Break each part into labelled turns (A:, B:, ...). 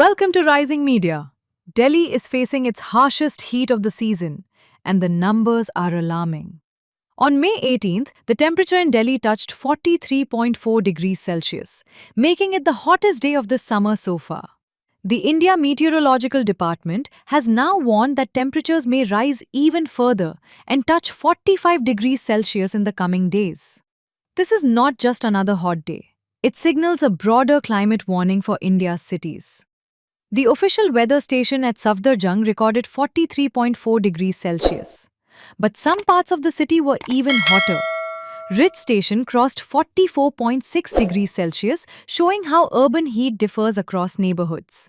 A: Welcome to Rising Media. Delhi is facing its harshest heat of the season, and the numbers are alarming. On May 18th, the temperature in Delhi touched 43.4 degrees Celsius, making it the hottest day of this summer so far. The India Meteorological Department has now warned that temperatures may rise even further and touch 45 degrees Celsius in the coming days. This is not just another hot day. It signals a broader climate warning for India's cities. The official weather station at Safdarjung recorded 43.4 degrees Celsius. But some parts of the city were even hotter. Rich Station crossed 44.6 degrees Celsius, showing how urban heat differs across neighborhoods.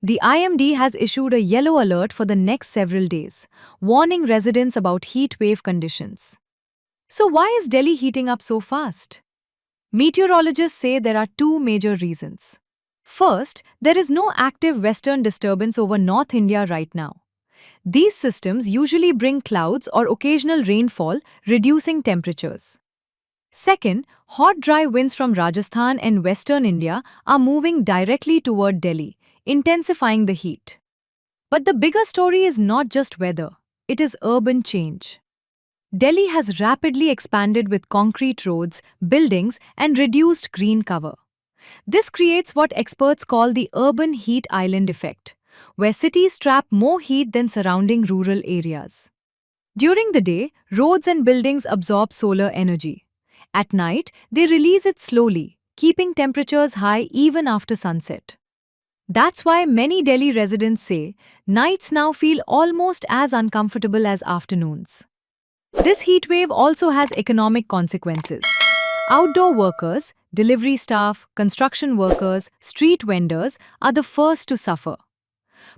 A: The IMD has issued a yellow alert for the next several days, warning residents about heat wave conditions. So why is Delhi heating up so fast? Meteorologists say there are two major reasons. First, there is no active western disturbance over North India right now. These systems usually bring clouds or occasional rainfall, reducing temperatures. Second, hot dry winds from Rajasthan and western India are moving directly toward Delhi, intensifying the heat. But the bigger story is not just weather, it is urban change. Delhi has rapidly expanded with concrete roads, buildings, and reduced green cover. This creates what experts call the urban heat island effect, where cities trap more heat than surrounding rural areas. During the day, roads and buildings absorb solar energy. At night, they release it slowly, keeping temperatures high even after sunset. That's why many Delhi residents say nights now feel almost as uncomfortable as afternoons. This heat wave also has economic consequences. Outdoor workers, delivery staff, construction workers, street vendors are the first to suffer.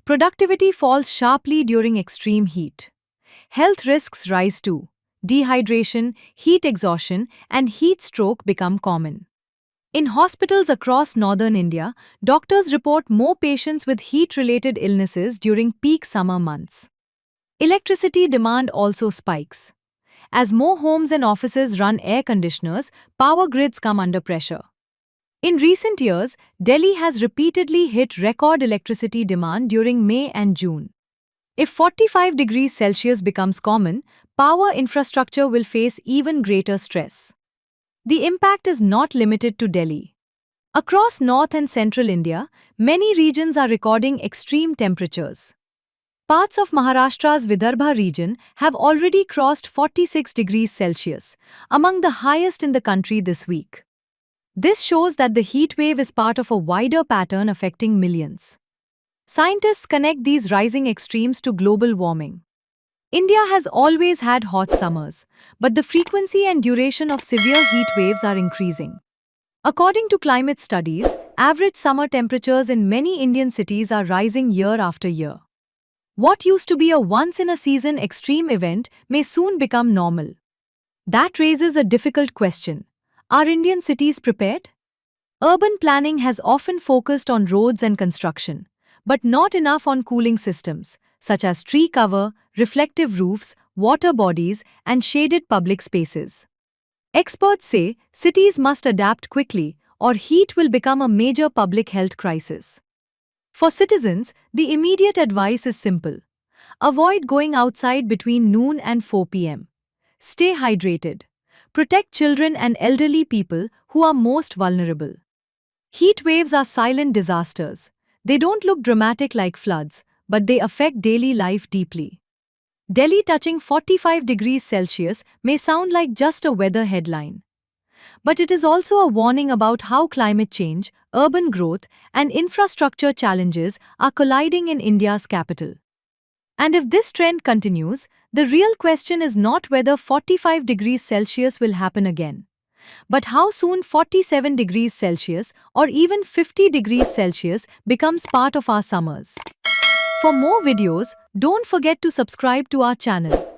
A: Productivity falls sharply during extreme heat. Health risks rise too. Dehydration, heat exhaustion, and heat stroke become common. In hospitals across northern India, doctors report more patients with heat-related illnesses during peak summer months. Electricity demand also spikes. As more homes and offices run air conditioners, power grids come under pressure. In recent years, Delhi has repeatedly hit record electricity demand during May and June. If 45 degrees Celsius becomes common, power infrastructure will face even greater stress. The impact is not limited to Delhi. Across North and Central India, many regions are recording extreme temperatures. Parts of Maharashtra's Vidarbha region have already crossed 46 degrees Celsius, among the highest in the country this week. This shows that the heat wave is part of a wider pattern affecting millions. Scientists connect these rising extremes to global warming. India has always had hot summers, but the frequency and duration of severe heat waves are increasing. According to climate studies, average summer temperatures in many Indian cities are rising year after year. What used to be a once-in-a-season extreme event may soon become normal. That raises a difficult question. Are Indian cities prepared? Urban planning has often focused on roads and construction, but not enough on cooling systems, such as tree cover, reflective roofs, water bodies, and shaded public spaces. Experts say cities must adapt quickly, or heat will become a major public health crisis. For citizens, the immediate advice is simple. Avoid going outside between noon and 4 p.m. Stay hydrated. Protect children and elderly people who are most vulnerable. Heat waves are silent disasters. They don't look dramatic like floods, but they affect daily life deeply. Delhi touching 45 degrees Celsius may sound like just a weather headline. But it is also a warning about how climate change, urban growth, and infrastructure challenges are colliding in India's capital. And if this trend continues, the real question is not whether 45 degrees Celsius will happen again, but how soon 47 degrees Celsius or even 50 degrees Celsius becomes part of our summers. For more videos, don't forget to subscribe to our channel.